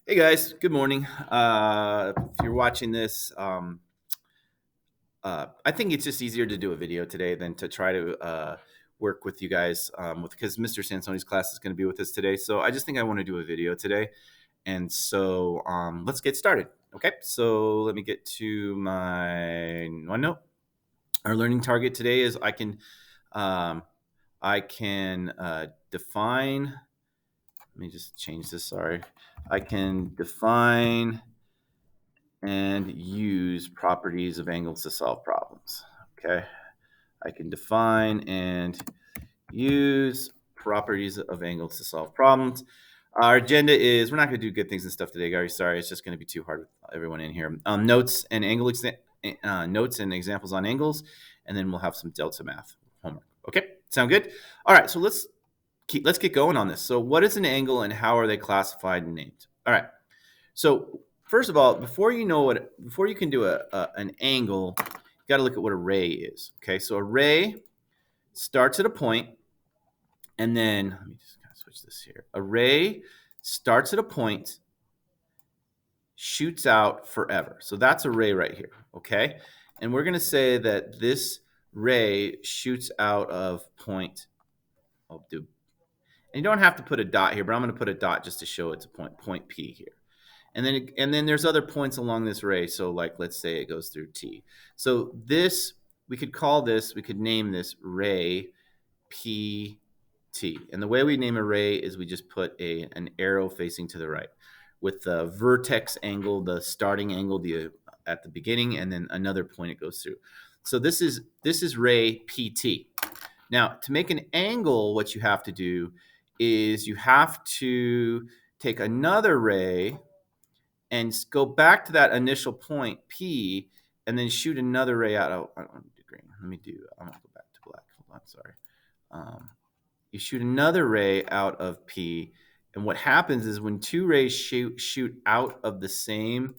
Hey guys, good morning. If you're watching this, I think it's just easier to do a video today than to try to work with you guys because Mr. Sansoni's class is going to be with us today. So I just think I want to do a video today. And so let's get started. Okay, so let me get to my OneNote. Our learning target today is um, I can define. Let me just change this. Sorry, I can define and use properties of angles to solve problems. Okay, I can define and use properties of angles to solve problems. Our agenda is we're not going to do good things and stuff today, guys. Sorry, it's just going to be too hard with everyone in here. Notes and notes and examples on angles, and then we'll have some delta math homework. Okay, sound good? All right, so let's get going on this. So, what is an angle, and how are they classified and named? All right. So first of all, before you can do an angle, you got to look at what a ray is. Okay, so a ray starts at a point, and then let me just kind of switch this here. A ray starts at a point, shoots out forever. So that's a ray right here. Okay, and we're going to say that this ray shoots out of point. I'll do. And you don't have to put a dot here, but I'm going to put a dot just to show it's a point P here. And then there's other points along this ray. So like let's say it goes through T. So this we could name this ray PT. And the way we name a ray is we just put an arrow facing to the right with the vertex angle, the starting angle at the beginning, and then another point it goes through. So this is ray PT. Now, to make an angle, what you have to do is you have to take another ray and go back to that initial point P, and then shoot another ray out. I don't want to do green. I'm going to go back to black. Hold on, sorry. You shoot another ray out of P, and what happens is when two rays shoot out of the same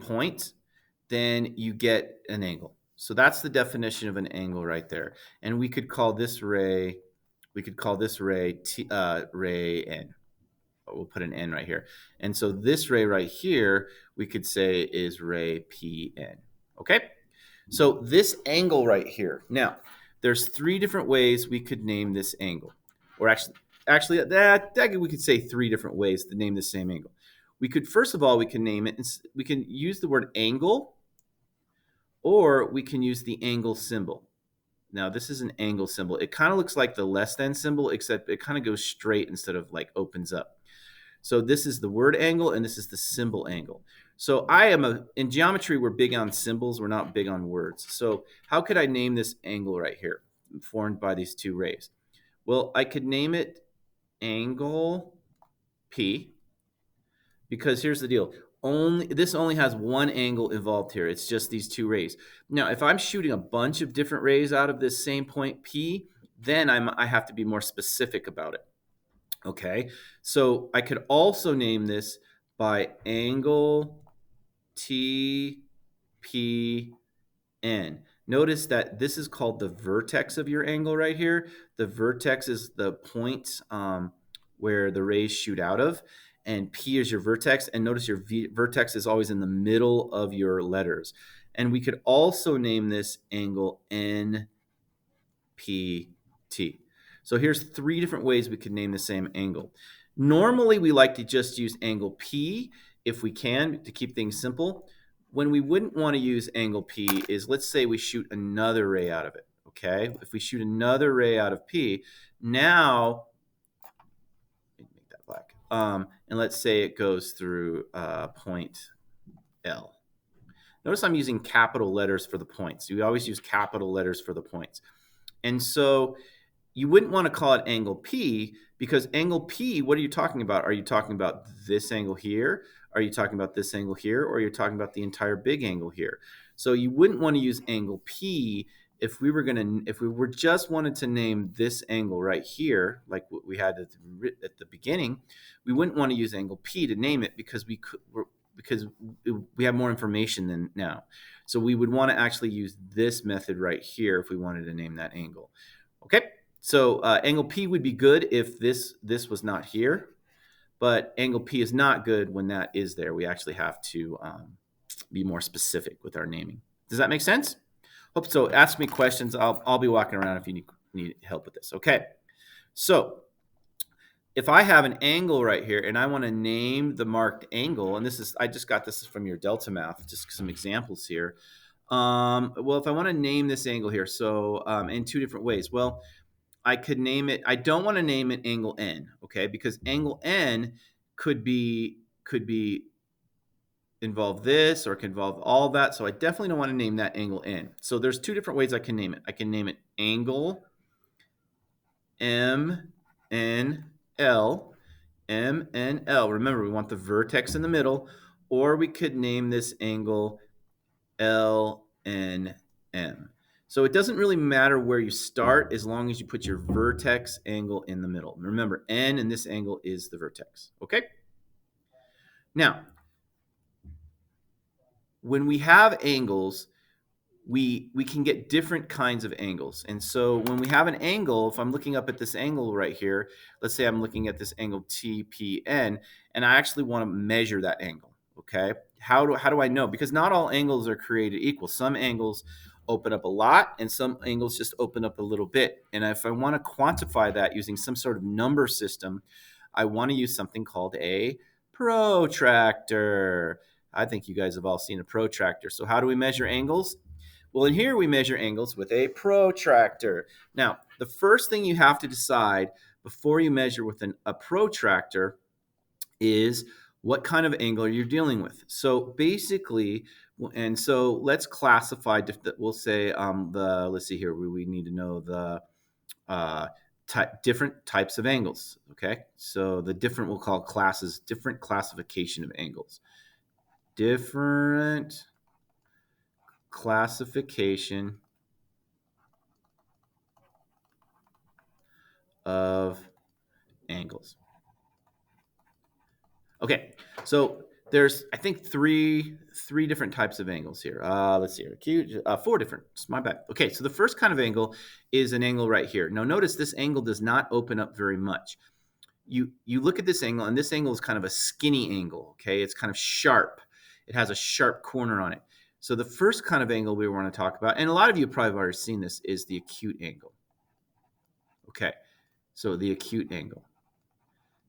point, then you get an angle. So that's the definition of an angle right there. And we could call this ray ray N. We'll put an N right here. And so this ray right here, we could say is ray PN. Okay? So this angle right here. Now, there's three different ways we could name this angle. Or actually we could say three different ways to name the same angle. First of all, we can name it, we can use the word angle, or we can use the angle symbol. Now, this is an angle symbol. It kind of looks like the less than symbol, except it kind of goes straight instead of like opens up. So this is the word angle, and this is the symbol angle. So in geometry, we're big on symbols. We're not big on words. So how could I name this angle right here formed by these two rays? Well, I could name it angle P, because here's the deal. This only has one angle involved here. It's just these two rays. Now, if I'm shooting a bunch of different rays out of this same point P, then I have to be more specific about it. Okay, so I could also name this by angle TPN. Notice that this is called the vertex of your angle right here. The vertex is the point where the rays shoot out of, and P is your vertex. And notice your vertex is always in the middle of your letters. And we could also name this angle NPT. So here's three different ways we could name the same angle. Normally, we like to just use angle P if we can to keep things simple. When we wouldn't want to use angle P is, let's say we shoot another ray out of it, okay? If we shoot another ray out of P, now, make that black, and let's say it goes through point L. Notice I'm using capital letters for the points. We always use capital letters for the points. And so you wouldn't want to call it angle P, because angle P, what are you talking about? Are you talking about this angle here? Are you talking about this angle here? Or are you talking about the entire big angle here? So you wouldn't want to use angle P if we were just wanted to name this angle right here, like what we had at the beginning. We wouldn't want to use angle P to name it because we have more information than now. So we would want to actually use this method right here if we wanted to name that angle. Okay? So angle P would be good if this was not here. but angle P is not good when that is there. We actually have to be more specific with our naming. Does that make sense? Hope so. Ask me questions. I'll be walking around if you need help with this. Okay. So if I have an angle right here and I want to name the marked angle, and I just got this from your Delta Math, just some examples here. Well, if I want to name this angle here, so in two different ways. Well, I could name it. I don't want to name it angle N, okay? Because angle N could be involve this or it can involve all that. So I definitely don't want to name that angle N. So there's two different ways I can name it. I can name it angle M N L. M N L. Remember, we want the vertex in the middle, or we could name this angle L N M. So it doesn't really matter where you start as long as you put your vertex angle in the middle. Remember, N in this angle is the vertex. Okay? Now, when we have angles, we can get different kinds of angles. And so when we have an angle, if I'm looking up at this angle right here, let's say I'm looking at this angle TPN, and I actually want to measure that angle. Okay? How do I know? Because not all angles are created equal. Some angles open up a lot, and some angles just open up a little bit. And if I want to quantify that using some sort of number system, I want to use something called a protractor. I think you guys have all seen a protractor. So how do we measure angles? Well, in here we measure angles with a protractor. Now, the first thing you have to decide before you measure with a protractor is what kind of angle are you dealing with. So basically, and so let's classify. We'll say let's see here. We need to know the different types of angles. Okay, so the different we'll call classes, different classification of angles. Different classification of angles. Okay, so there's I think three different types of angles here. Let's see here, four different. It's my bad. Okay, so the first kind of angle is an angle right here. Now notice this angle does not open up very much. You look at this angle, and this angle is kind of a skinny angle. Okay, it's kind of sharp. It has a sharp corner on it. So the first kind of angle we want to talk about, and a lot of you probably have already seen this, is the acute angle. Okay, so the acute angle.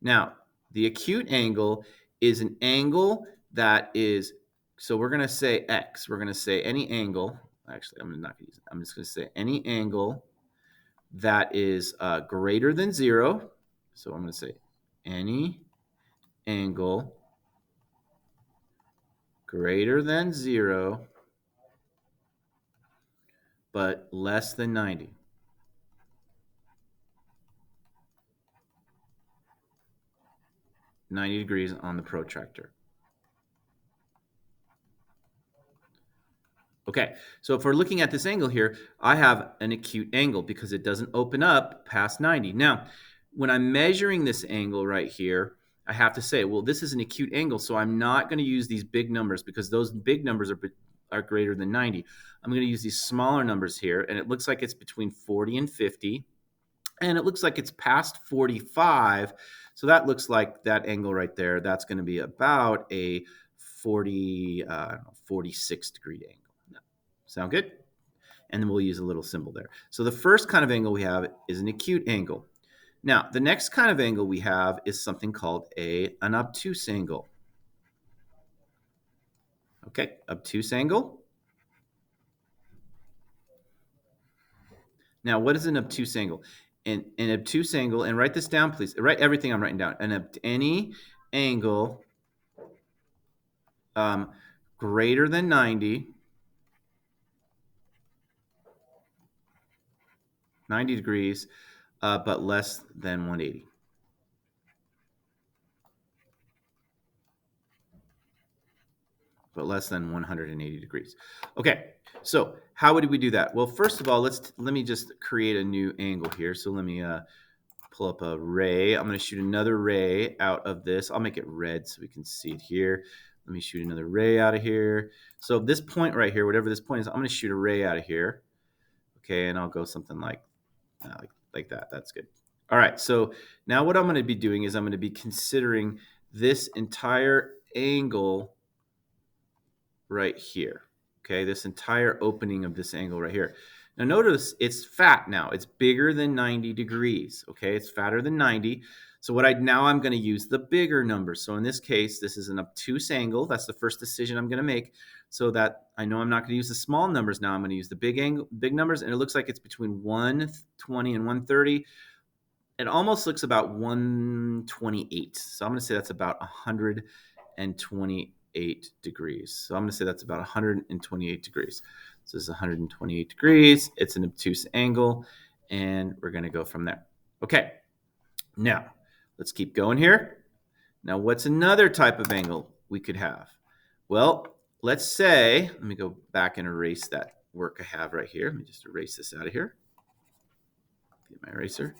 Now, the acute angle is an angle that is, so we're going to say X. We're going to say any angle. Actually, I'm not going to use it. I'm just going to say any angle that is greater than 0. So I'm going to say any angle greater than 0, but less than 90. 90 degrees on the protractor. Okay, so if we're looking at this angle here, I have an acute angle because it doesn't open up past 90. Now, when I'm measuring this angle right here, I have to say, well, this is an acute angle, so I'm not going to use these big numbers because those big numbers are greater than 90. I'm going to use these smaller numbers here, and it looks like it's between 40 and 50. And it looks like it's past 45. So that looks like that angle right there. That's going to be about a 46 degree angle. Sound good? And then we'll use a little symbol there. So the first kind of angle we have is an acute angle. Now, the next kind of angle we have is something called an obtuse angle. Okay, obtuse angle. Now, what is an obtuse angle? An obtuse angle, and write this down, please. Write everything I'm writing down. Any angle greater than 90 degrees, but less than 180. But less than 180 degrees. Okay, so how would we do that? Well, first of all, let me just create a new angle here. So let me pull up a ray. I'm going to shoot another ray out of this. I'll make it red so we can see it here. Let me shoot another ray out of here. So this point right here, whatever this point is, I'm going to shoot a ray out of here. Okay, and I'll go something like that. That's good. All right, so now what I'm going to be doing is I'm going to be considering this entire angle right here. Okay, this entire opening of this angle right here. Now notice it's fat now. It's bigger than 90 degrees. Okay, it's fatter than 90. So I'm going to use the bigger number. So in this case, this is an obtuse angle. That's the first decision I'm going to make. So that I know I'm not going to use the small numbers now. I'm going to use the big numbers, and it looks like it's between 120 and 130. It almost looks about 128. So I'm going to say that's about 128 degrees. So I'm going to say that's about 128 degrees. So this is 128 degrees. It's an obtuse angle, and we're going to go from there. Okay, now let's keep going here. Now, what's another type of angle we could have? Well, let's say, let me go back and erase that work I have right here. Let me just erase this out of here. Get my eraser.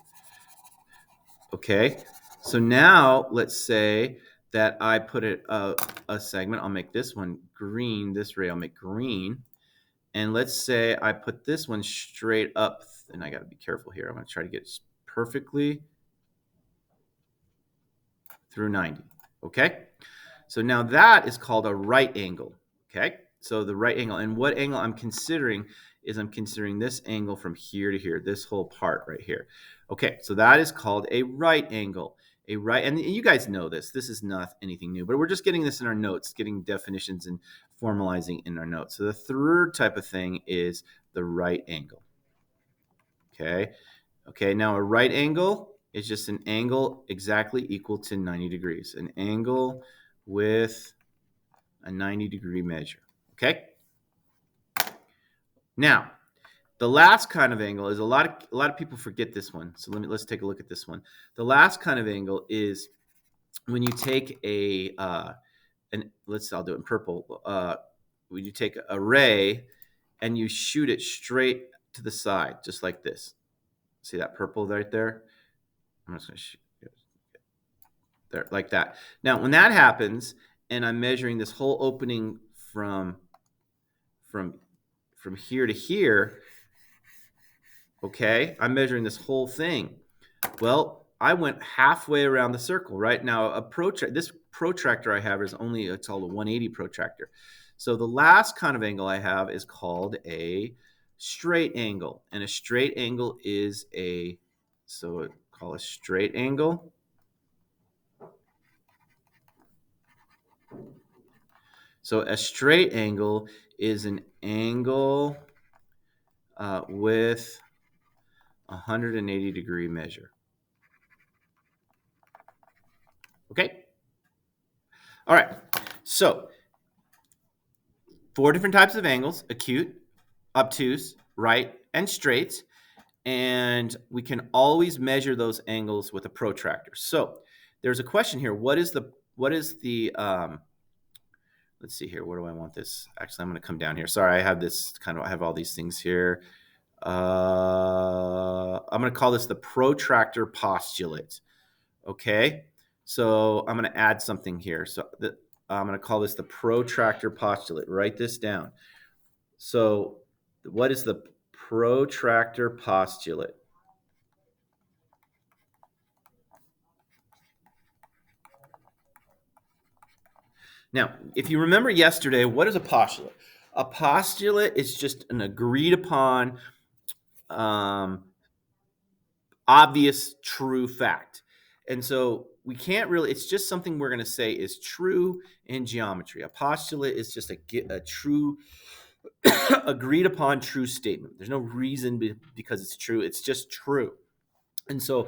Okay, so now let's say that I put a segment. I'll make this one green. This ray I'll make green. And let's say I put this one straight up. And I got to be careful here. I'm going to try to get it perfectly through 90. Okay, so now that is called a right angle. Okay, so the right angle. And what angle I'm considering is I'm considering this angle from here to here, this whole part right here. Okay, so that is called a right angle. A right, and you guys know this. This is not anything new, but we're just getting this in our notes, getting definitions and formalizing in our notes. So the third type of thing is the right angle. Okay, okay. Now a right angle is just an angle exactly equal to 90 degrees. An angle with a 90-degree measure. Okay. Now, the last kind of angle is a lot of people forget this one. So let's take a look at this one. The last kind of angle is when you take I'll do it in purple. When you take a ray and you shoot it straight to the side, just like this. See that purple right there? I'm just going to shoot it there like that. Now, when that happens, and I'm measuring this whole opening from here to here, okay, I'm measuring this whole thing. Well, I went halfway around the circle. Right now, this protractor I have it's called a 180 protractor. So the last kind of angle I have is called a straight angle, and a straight angle is call a straight angle. So a straight angle is an angle with a 180-degree measure. Okay. All right. So 4 different types of angles: acute, obtuse, right, and straight. And we can always measure those angles with a protractor. So there's a question here. What is the let's see here. Where do I want this? Actually, I'm going to come down here. Sorry, I have all these things here. I'm going to call this the protractor postulate. Okay. So I'm going to add something here. So I'm going to call this the protractor postulate. Write this down. So what is the protractor postulate? Now, if you remember yesterday, what is a postulate? A postulate is just an agreed upon, obvious, true fact. And so we can't really, it's just something we're going to say is true in geometry. A postulate is just a true, agreed upon true statement. There's no reason because it's true. It's just true. And so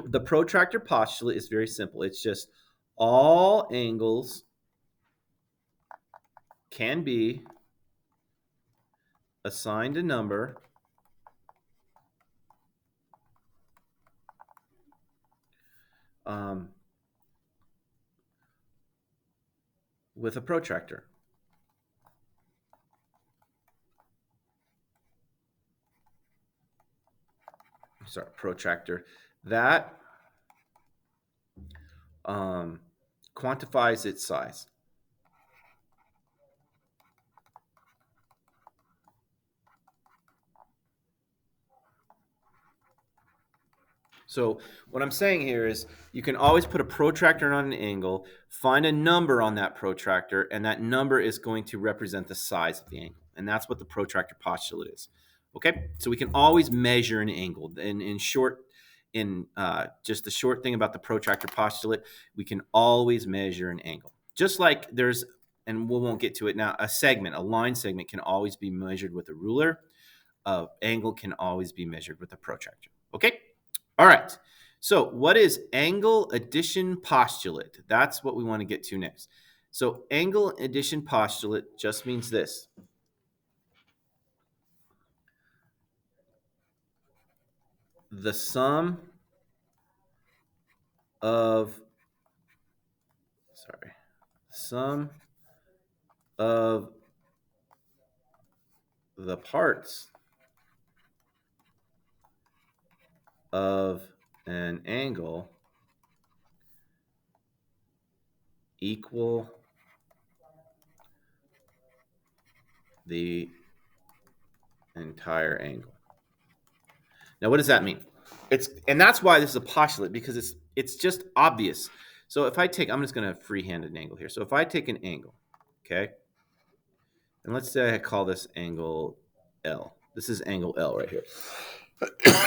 the protractor postulate is very simple. It's just all angles can be assigned a number with a protractor. Sorry, protractor. That quantifies its size. So what I'm saying here is you can always put a protractor on an angle, find a number on that protractor, and that number is going to represent the size of the angle. And that's what the protractor postulate is. Okay, so we can always measure an angle. And in short, just the short thing about the protractor postulate, we can always measure an angle. Just like there's, and we won't get to it now, a line segment can always be measured with a ruler. Angle can always be measured with a protractor. Okay? All right. So what is angle addition postulate? That's what we want to get to next. So angle addition postulate just means this. The sum of the parts of an angle equal the entire angle. Now, what does that mean? And that's why this is a postulate, because it's just obvious. So if I take, I'm just going to freehand an angle here. So if I take an angle, okay, and let's say I call this angle L. This is angle L right here.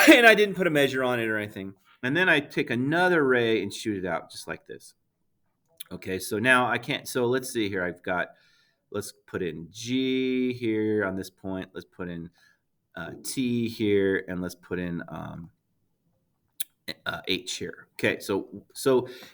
And I didn't put a measure on it or anything. And then I take another ray and shoot it out just like this. Okay, so now I can't, so let's see here. Let's put in G here on this point. Let's put in T here, and let's put in H here. Okay, so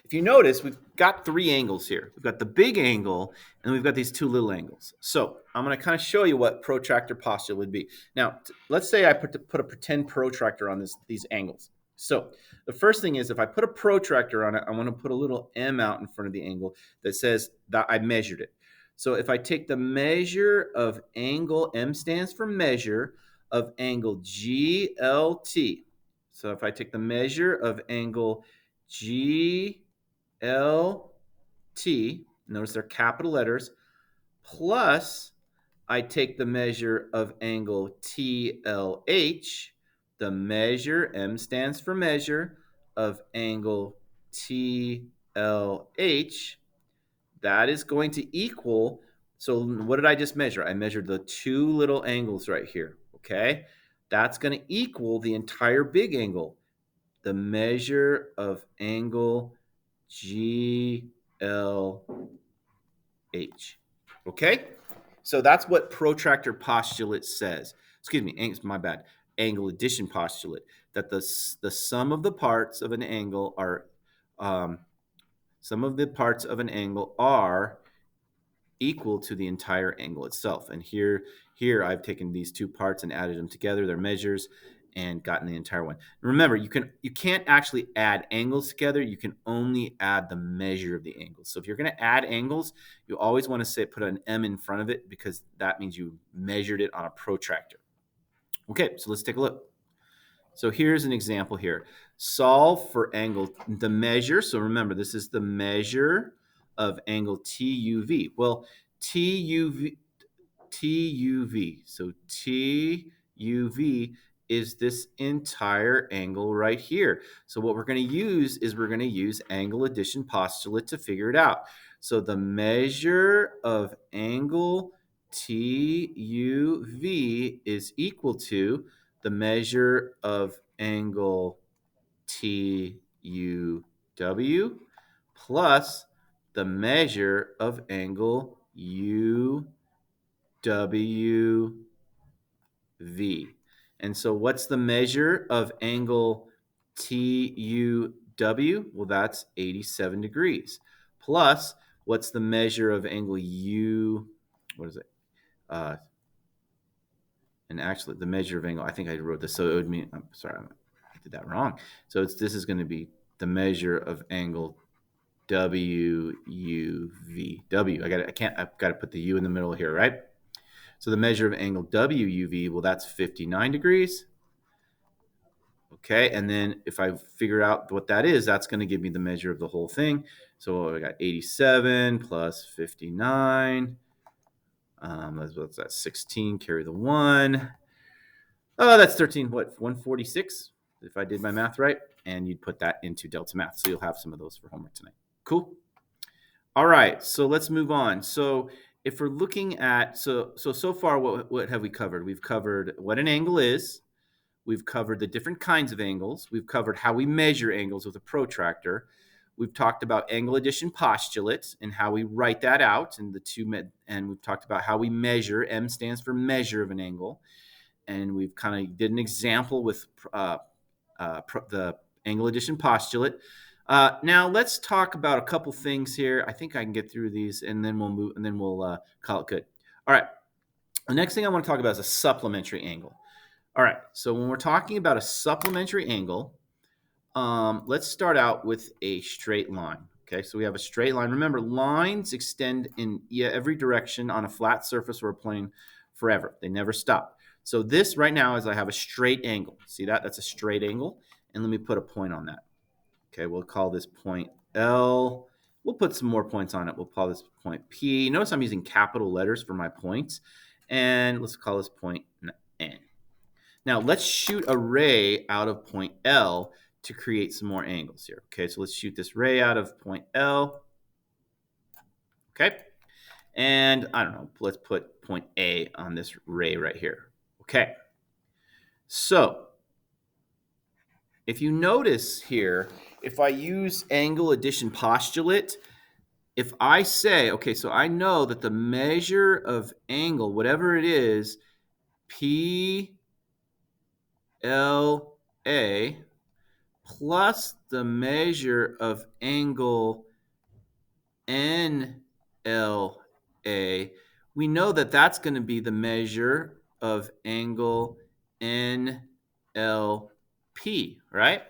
if you notice, we've got three angles here. We've got the big angle, and we've got these two little angles. So I'm going to kind of show you what protractor postulate would be. Now, let's say I put a pretend protractor on these angles. So the first thing is, if I put a protractor on it, I want to put a little M out in front of the angle that says that I measured it. So if I take the measure of angle, M stands for measure, of angle GLT. So if I take the measure of angle GLT, notice they're capital letters, plus I take the measure of angle TLH, the measure, M stands for measure, of angle TLH, that is going to equal, so what did I just measure? I measured the two little angles right here, okay? That's going to equal the entire big angle, the measure of angle GLH, okay? So that's what protractor postulate says. Excuse me, my bad. Angle addition postulate, that the sum of the parts of an angle are equal to the entire angle itself. And here I've taken these two parts and added them together, their measures, and gotten the entire one. Remember, you can't actually add angles together. You can only add the measure of the angles. So if you're going to add angles, you always want to put an M in front of it, because that means you measured it on a protractor. Okay, so let's take a look. So here's an example here. Solve for angle, the measure. So remember, this is the measure of angle TUV. Well, TUV. So TUV is this entire angle right here. So what we're going to use is angle addition postulate to figure it out. So the measure of angle TUV is equal to the measure of angle TUW plus the measure of angle UWV. And so what's the measure of angle TUW? Well, that's 87 degrees. Plus, what's the measure of angle what is it? And actually, the measure of angle, I think I wrote this, so it would mean, I'm sorry, I did that wrong. So this is going to be the measure of angle WUV. I've got to put the U in the middle here, right? So the measure of angle WUV, well, that's 59 degrees. Okay, and then if I figure out what that is, that's going to give me the measure of the whole thing. So I got 87 plus 59. What's that? 16, carry the 1. Oh, that's 13, 146, if I did my math right. and you'd put that into Delta Math. So you'll have some of those for homework tonight. Cool. All right, so let's move on. So if we're looking at, so far, what have we covered? We've covered what an angle is. We've covered the different kinds of angles. We've covered how we measure angles with a protractor. We've talked about angle addition postulates and how we write that out, and and we've talked about how we measure. M stands for measure of an angle, and we've kind of did an example with the angle addition postulate. Now let's talk about a couple things here. I think I can get through these, and then we'll move, and then we'll call it good. All right. The next thing I want to talk about is a supplementary angle. All right. So when we're talking about a supplementary angle, let's start out with a straight line. Okay. So we have a straight line. Remember, lines extend in every direction on a flat surface or a plane forever. They never stop. So this right now is I have a straight angle. See that? That's a straight angle. And let me put a point on that. Okay, we'll call this point L. We'll put some more points on it. We'll call this point P. Notice I'm using capital letters for my points. And let's call this point N. Now, let's shoot a ray out of point L to create some more angles here. Okay, so let's shoot this ray out of point L. Okay, and I don't know, let's put point A on this ray right here. Okay, so if you notice here, if I use angle addition postulate, if I say, okay, so I know that the measure of angle, whatever it is, P L A plus the measure of angle N L A, we know that that's going to be the measure of angle N L P, right?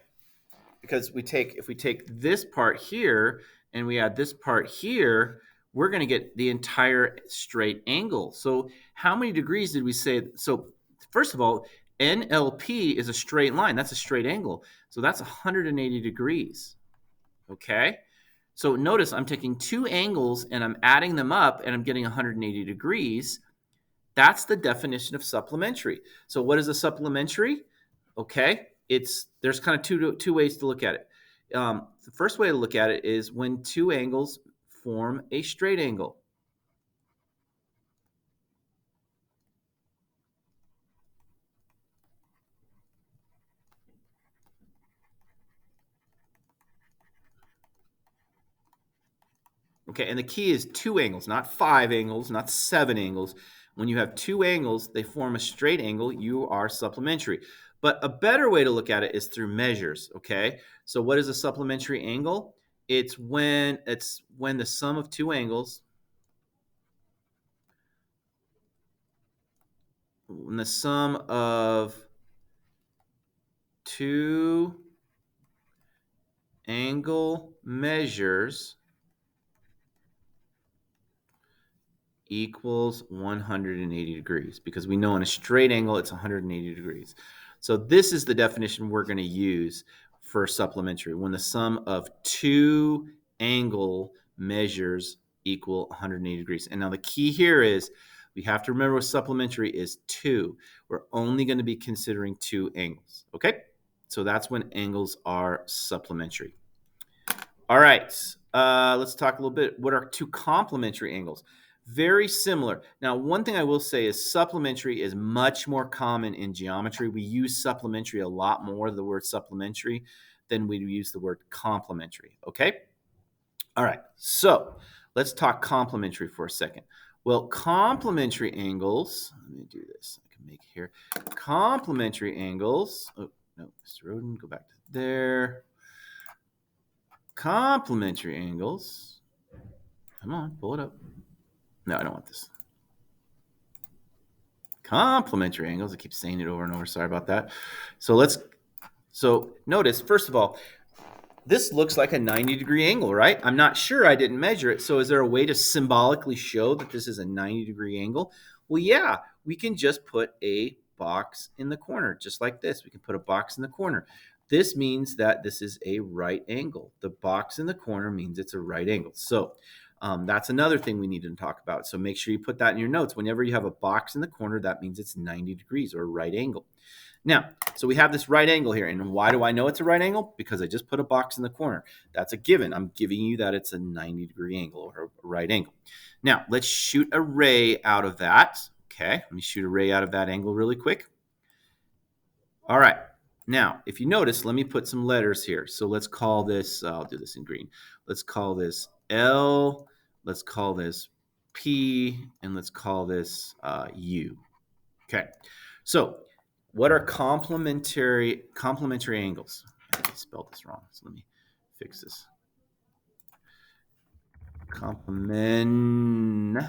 Because if we take this part here and we add this part here, we're going to get the entire straight angle. So how many degrees did we say? So first of all, NLP is a straight line. That's a straight angle. So that's 180 degrees. Okay? So notice I'm taking two angles and I'm adding them up and I'm getting 180 degrees. That's the definition of supplementary. So what is a supplementary? Okay, there's kind of two ways to look at it. The first way to look at it is when two angles form a straight angle. Okay, and the key is two angles, not five angles, not seven angles. When you have two angles, they form a straight angle, you are supplementary. But a better way to look at it is through measures, okay? So what is a supplementary angle? It's when the sum of two angles, when the sum of two angle measures equals 180 degrees, because we know in a straight angle it's 180 degrees. So this is the definition we're going to use for supplementary, when the sum of two angle measures equal 180 degrees. And now the key here is we have to remember what supplementary is two. We're only going to be considering two angles, okay? So that's when angles are supplementary. All right, let's talk a little bit. What are two complementary angles? Very similar. Now, one thing I will say is supplementary is much more common in geometry. We use supplementary a lot more, the word supplementary, than we use the word complementary, okay? All right, so let's talk complementary for a second. Well, complementary angles, let me do this. I can make it here. Complementary angles, oh, no, Mr. Roden, go back to there. Complementary angles, come on, pull it up. No, I don't want this. Complementary angles. I keep saying it over and over. Sorry about that. So notice, first of all, this looks like a 90-degree angle, right? I'm not sure. I didn't measure it. So is there a way to symbolically show that this is a 90-degree angle? Well, yeah, we can just put a box in the corner, just like this. We can put a box in the corner. This means that this is a right angle. The box in the corner means it's a right angle. So that's another thing we need to talk about. So make sure you put that in your notes. Whenever you have a box in the corner, that means it's 90 degrees or a right angle. Now, so we have this right angle here. And why do I know it's a right angle? Because I just put a box in the corner. That's a given. I'm giving you that it's a 90-degree angle or a right angle. Now, let's shoot a ray out of that. Okay, let me shoot a ray out of that angle really quick. All right. Now, if you notice, let me put some letters here. So let's call this, I'll do this in green. Let's call this L. Let's call this P. And let's call this U. Okay. So what are complementary angles? I spelled this wrong. So let me fix this. Complementary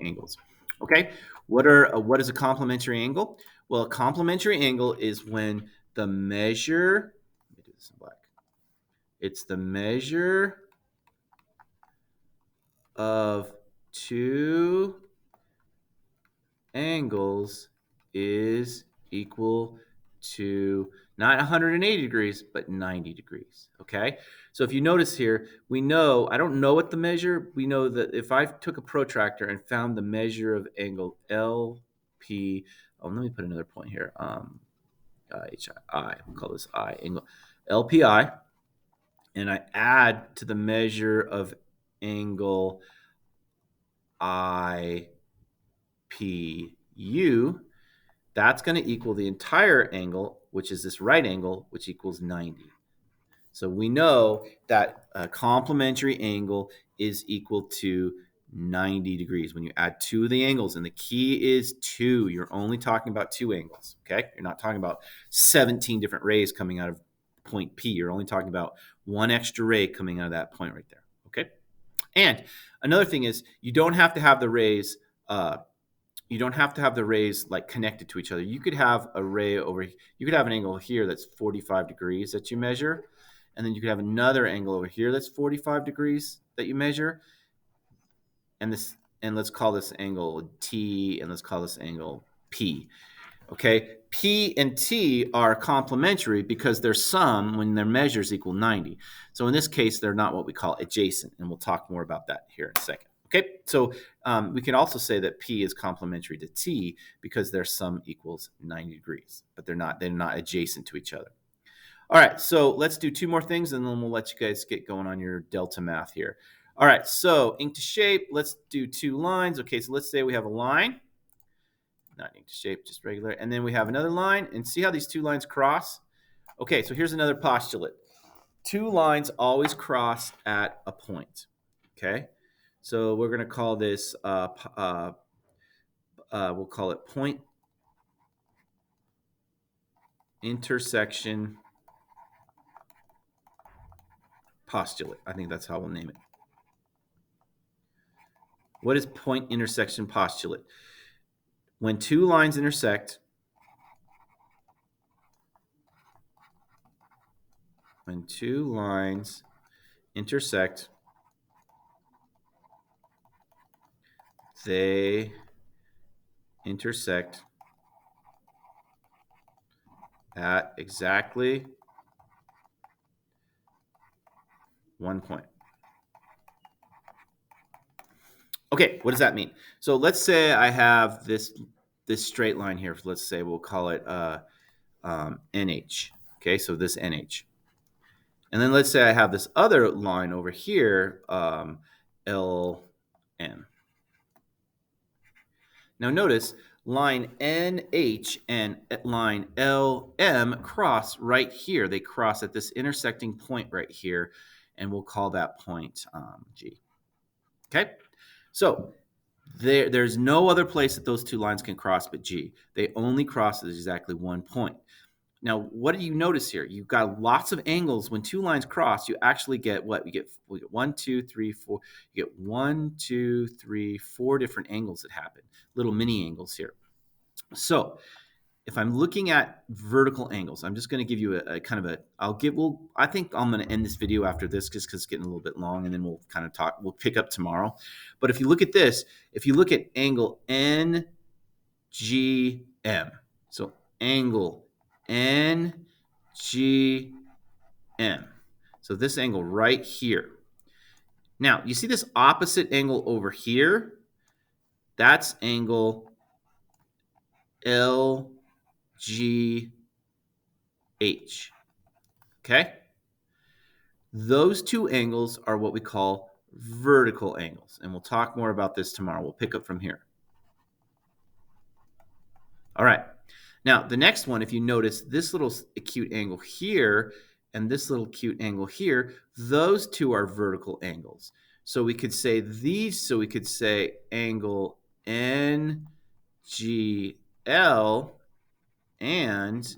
angles. Okay, what is a complementary angle? Well, a complementary angle is when the measure, let me do this in black. It's the measure of two angles is equal to not 180 degrees, but 90 degrees. Okay. So if you notice here, we know, I don't know what the measure, we know that if I took a protractor and found the measure of angle LP, let me put another point here. HI, we'll call this I, angle LPI, and I add to the measure of angle IPU, that's going to equal the entire angle, which is this right angle, which equals 90. So we know that a complementary angle is equal to 90 degrees when you add two of the angles. And the key is two. You're only talking about two angles, okay? You're not talking about 17 different rays coming out of point P. You're only talking about one extra ray coming out of that point right there, okay? And another thing is you don't have to have the rays like connected to each other. You could have a ray you could have an angle here that's 45 degrees that you measure, and then you could have another angle over here that's 45 degrees that you measure, and let's call this angle T, and let's call this angle P. Okay, P and T are complementary because their sum when their measures equal 90. So in this case, they're not what we call adjacent, and we'll talk more about that here in a second. Okay, so we can also say that P is complementary to T because their sum equals 90 degrees, but they're not adjacent to each other. All right, so let's do two more things, and then we'll let you guys get going on your delta math here. All right, so ink to shape, let's do two lines. Okay, so let's say we have a line, not ink to shape, just regular, and then we have another line, and see how these two lines cross? Okay, so here's another postulate. Two lines always cross at a point, okay? So we're going to call this, we'll call it point intersection postulate. I think that's how we'll name it. What is point intersection postulate? When two lines intersect, they intersect at exactly one point. Okay, what does that mean? So let's say I have this straight line here. Let's say we'll call it NH. Okay, so this NH. And then let's say I have this other line over here, LN. Now notice line NH and line LM cross right here. They cross at this intersecting point right here, and we'll call that point G. Okay, so there's no other place that those two lines can cross but G. They only cross at exactly one point. Now, what do you notice here? You've got lots of angles. When two lines cross, you actually get what? We get 1, 2, 3, 4. You get 1, 2, 3, 4 different angles that happen, little mini angles here. So if I'm looking at vertical angles, I'm just going to give you a kind of a, I think I'm going to end this video after this just because it's getting a little bit long, and then we'll kind of we'll pick up tomorrow. But if you look at this, if you look at angle NGM, so angle NGM. So this angle right here. Now, you see this opposite angle over here? That's angle LGH. Okay? Those two angles are what we call vertical angles. And we'll talk more about this tomorrow. We'll pick up from here. All right. Now, the next one, if you notice this little acute angle here and this little acute angle here, those two are vertical angles. So we could say these, so we could say angle NGL and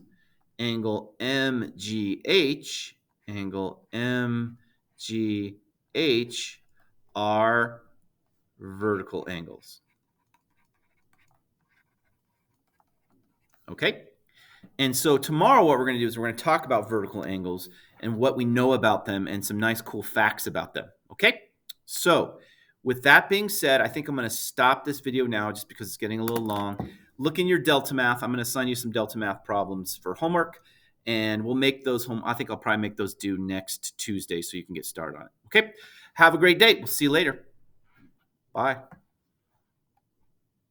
angle MGH are vertical angles. Okay? And so tomorrow what we're going to do is we're going to talk about vertical angles and what we know about them and some nice cool facts about them. Okay? So with that being said, I think I'm going to stop this video now just because it's getting a little long. Look in your Delta Math. I'm going to assign you some Delta Math problems for homework, and we'll make those home. I think I'll probably make those due next Tuesday so you can get started on it. Okay? Have a great day. We'll see you later. Bye.